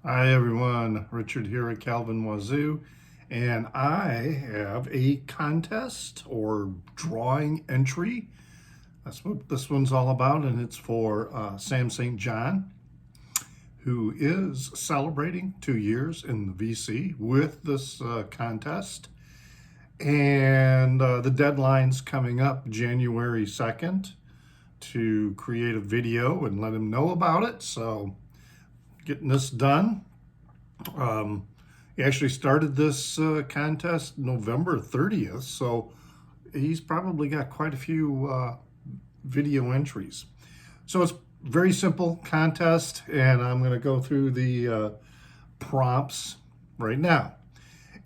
Hi everyone, Richard here at Calvin Wazoo, and I have a contest or drawing entry. That's what this one's all about, and it's for Sam St. John, who is celebrating 2 years in the VC with this contest. And the deadline's coming up January 2nd to create a video and let him know about it. So getting this done. He actually started this contest November 30th, so he's probably got quite a few video entries. So it's very simple contest, and I'm going to go through the prompts right now.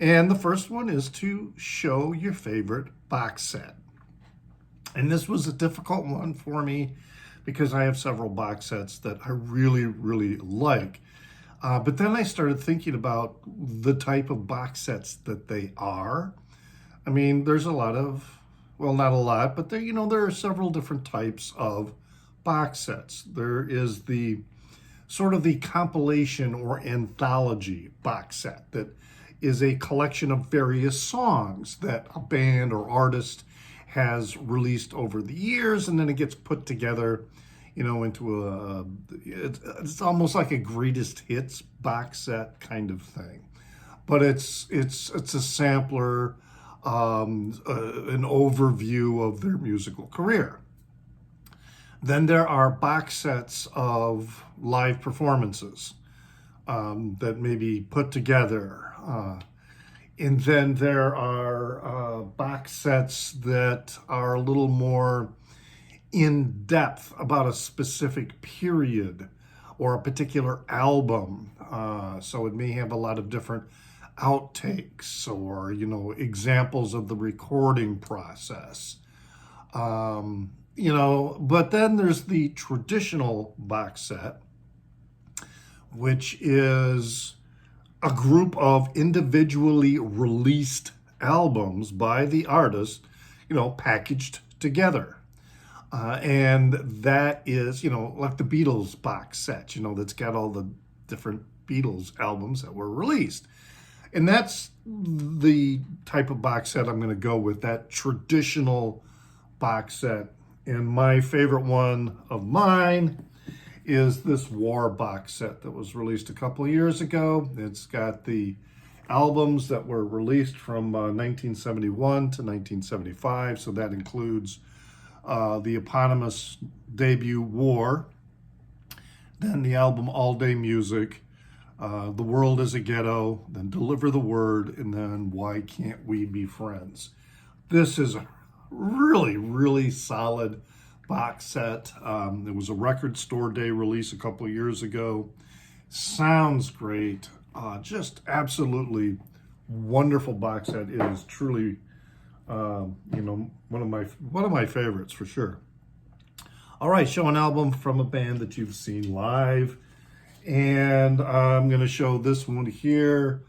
And the first one is to show your favorite box set. And this was a difficult one for me because I have several box sets that I really, really like. But then I started thinking about the type of box sets that they are. I mean, there's a lot of, well, not a lot, but there are several different types of box sets. There is the sort of the compilation or anthology box set that is a collection of various songs that a band or artist has released over the years, and then it gets put together into it's almost like a greatest hits box set kind of thing, but it's a sampler, an overview of their musical career. Then there are box sets of live performances that may be put together. And then there are box sets that are a little more in depth about a specific period or a particular album. So it may have a lot of different outtakes or, examples of the recording process. But then there's the traditional box set, which is a group of individually released albums by the artist, packaged together. And that is, like the Beatles box set, that's got all the different Beatles albums that were released. And that's the type of box set I'm going to go with, that traditional box set. And my favorite one of mine is this War box set that was released a couple of years ago. It's got the albums that were released from 1971 to 1975. So that includes the eponymous debut War, then the album All Day Music, The World is a Ghetto, then Deliver the Word, and then Why Can't We Be Friends? This is a really, really solid box set. It was a Record Store Day release a couple of years ago. Sounds great. Just absolutely wonderful box set. It is truly one of my favorites for sure. All right, show an album from a band that you've seen live, and I'm going to show this one here.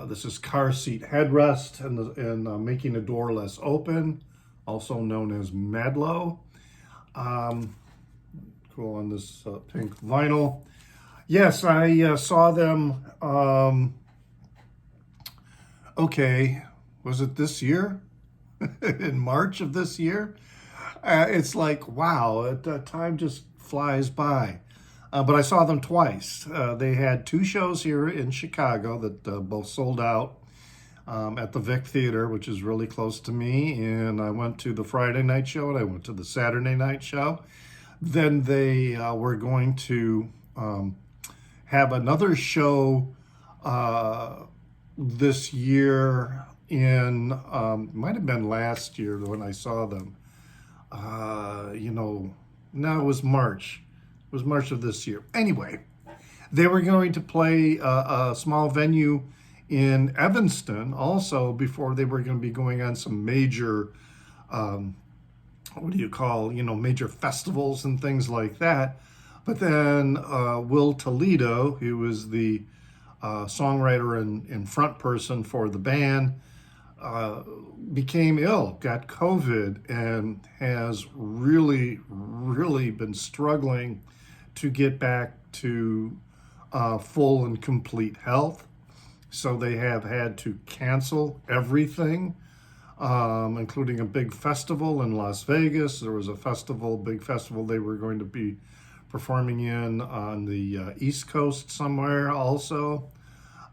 This is Car Seat Headrest and Making a Door Less Open, also known as Madlow. Cool on this pink vinyl. Yes, I saw them. Okay, was it this year? In March of this year? It's like, wow, time just flies by. But I saw them twice. They had two shows here in Chicago that both sold out at the Vic Theater, which is really close to me. And I went to the Friday night show and I went to the Saturday night show. Then they were going to have another show this year might have been last year when I saw them. No, it was March. It was March of this year. Anyway, they were going to play a small venue in Evanston also before they were going to be going on some major, major festivals and things like that. But then Will Toledo, who was the songwriter and front person for the band, became ill, got COVID, and has really, really been struggling to get back to full and complete health. So they have had to cancel everything, including a big festival in Las Vegas. There was a big festival they were going to be performing in on the East Coast somewhere also.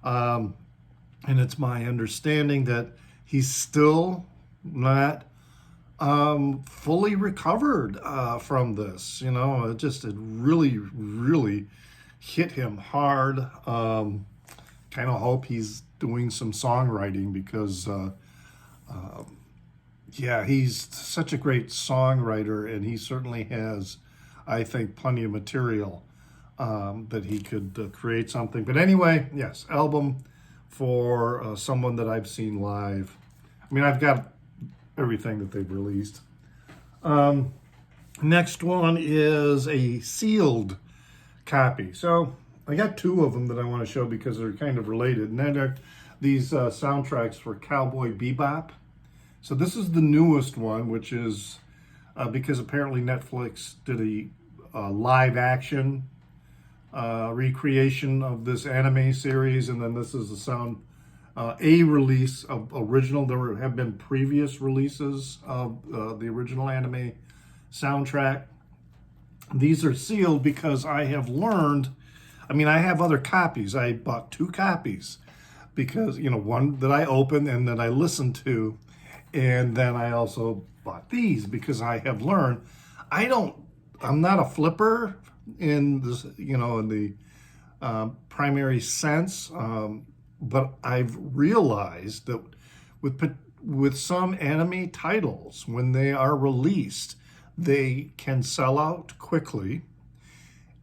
And it's my understanding that he's still not fully recovered from this. It really, really hit him hard. Kind of hope he's doing some songwriting because, he's such a great songwriter, and he certainly has, I think, plenty of material that he could create something. But anyway, yes, album for someone that I've seen live. I mean, I've got everything that they've released. Next one is a sealed copy. So I got two of them that I want to show because they're kind of related. And then there are these soundtracks for Cowboy Bebop. So this is the newest one, which is because apparently Netflix did a live action recreation of this anime series, and then this is a release of original. There have been previous releases of the original anime soundtrack. These are sealed because I have learned, I have other copies. I bought two copies because, one that I opened and that I listened to, and then I also bought these because I have learned I'm not a flipper in this, in the primary sense, but I've realized that with some anime titles, when they are released, they can sell out quickly.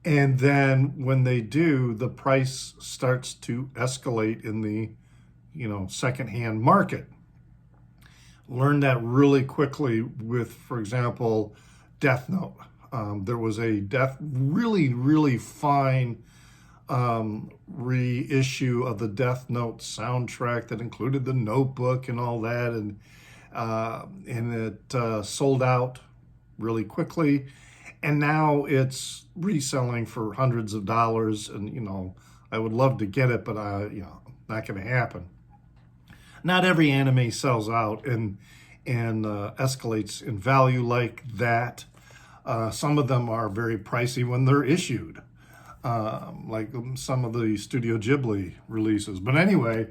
And then when they do, the price starts to escalate in the, secondhand market. Learned that really quickly with, for example, Death Note. There was a really, really fine reissue of the Death Note soundtrack that included the notebook and all that, and it sold out really quickly, and now it's reselling for hundreds of dollars. And I would love to get it, but not going to happen. Not every anime sells out and escalates in value like that. Some of them are very pricey when they're issued, like some of the Studio Ghibli releases. But anyway,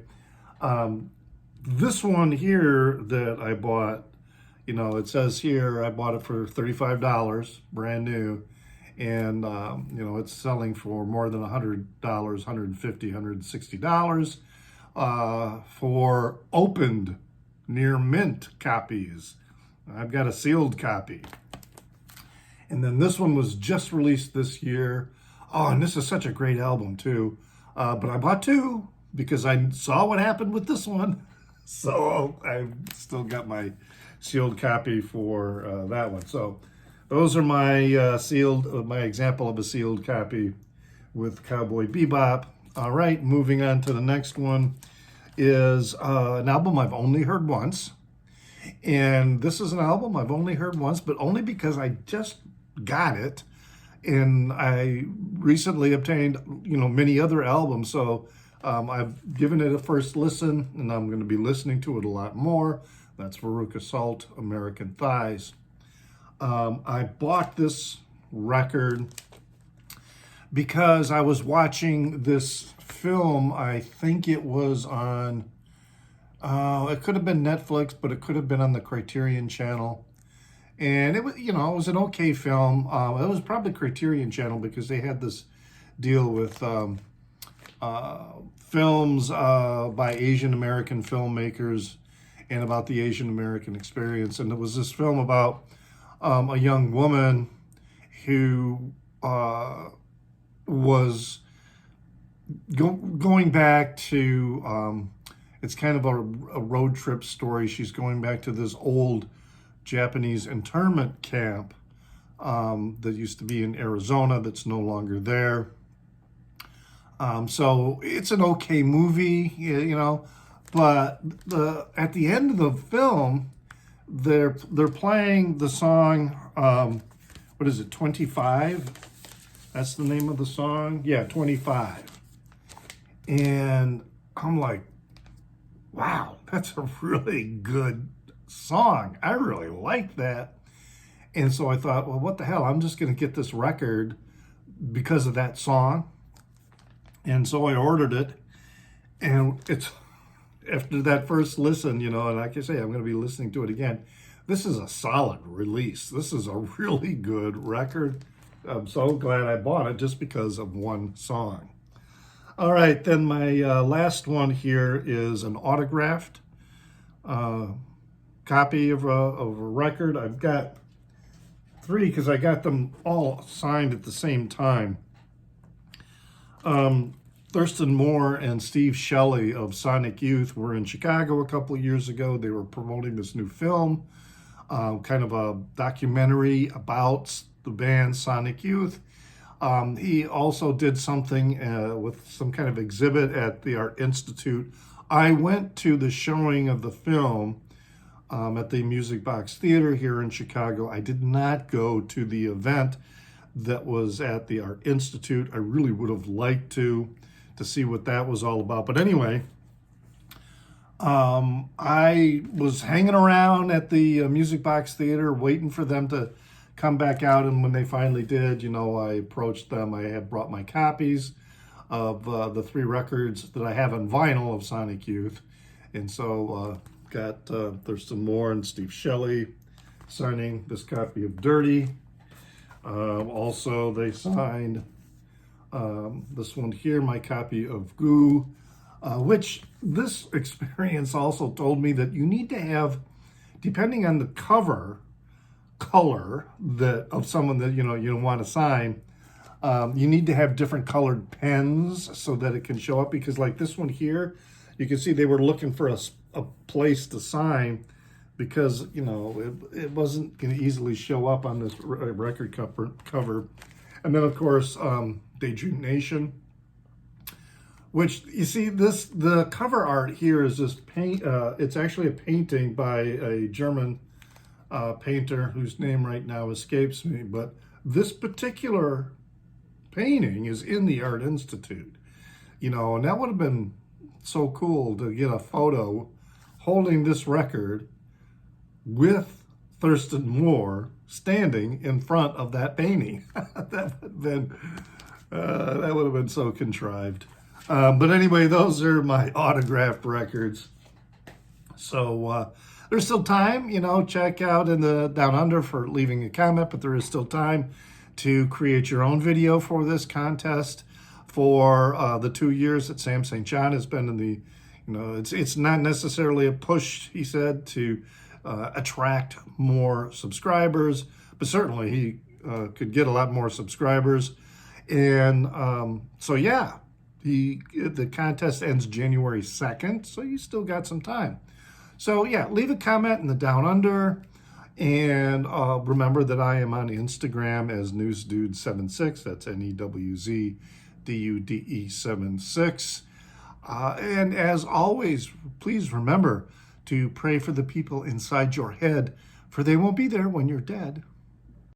this one here that I bought, it says here I bought it for $35, brand new, and it's selling for more than $100, $150, $160 for opened near mint copies. I've got a sealed copy. And then this one was just released this year. Oh, and this is such a great album too. But I bought two because I saw what happened with this one. So I've still got my sealed copy for that one. So those are my my example of a sealed copy with Cowboy Bebop. All right, moving on to the next one is an album I've only heard once. And this is an album I've only heard once, but only because I just got it, and I recently obtained many other albums, so I've given it a first listen, and I'm going to be listening to it a lot more. That's Veruca Salt, American Thighs. I bought this record because I was watching this film. I think it was on it could have been Netflix, but it could have been on the Criterion Channel. And it was, it was an okay film. It was probably Criterion Channel because they had this deal with films by Asian American filmmakers and about the Asian American experience. And it was this film about a young woman who was going back to, it's kind of a road trip story. She's going back to this old Japanese internment camp that used to be in Arizona that's no longer there. So it's an okay movie, but at the end of the film, they're playing the song, what is it, 25? That's the name of the song? Yeah, 25. And I'm like, wow, that's a really good song. I really like that. And so I thought, well, what the hell? I'm just going to get this record because of that song. And so I ordered it. And it's after that first listen, and like I say, I'm going to be listening to it again. This is a solid release. This is a really good record. I'm so glad I bought it just because of one song. All right, then my last one here is an autographed copy of a record. I've got 3 because I got them all signed at the same time. Thurston Moore and Steve Shelley of Sonic Youth were in Chicago a couple of years ago. They were promoting this new film, kind of a documentary about the band Sonic Youth. He also did something with some kind of exhibit at the Art Institute. I went to the showing of the film at the Music Box Theater here in Chicago. I did not go to the event that was at the Art Institute. I really would have liked to see what that was all about. But anyway, I was hanging around at the Music Box Theater waiting for them to come back out, and when they finally did, I approached them. I had brought my copies of the 3 records that I have on vinyl of Sonic Youth, and so got Thurston Moore and Steve Shelley signing this copy of Dirty. Also, they signed this one here, my copy of Goo, which this experience also told me that you need to have, depending on the cover color of someone that you want to sign, you need to have different colored pens so that it can show up, because like this one here, you can see they were looking for a place to sign because it wasn't going to easily show up on this record cover. And then of course Daydream Nation, which you see the cover art here is just paint. It's actually a painting by a German painter whose name right now escapes me, but this particular painting is in the Art Institute, and that would have been so cool to get a photo holding this record with Thurston Moore standing in front of that painting. That would have been so contrived. But anyway, those are my autographed records. So there's still time, check out in the Down Under for leaving a comment, but there is still time to create your own video for this contest for the 2 years that Sam St. John has been in the, it's not necessarily a push, he said, to attract more subscribers, but certainly he could get a lot more subscribers. And so, yeah, the contest ends January 2nd, so you still got some time. So, yeah, leave a comment in the Down Under. And remember that I am on Instagram as NewsDude76. That's NEWZDUDE76. And as always, please remember to pray for the people inside your head, for they won't be there when you're dead.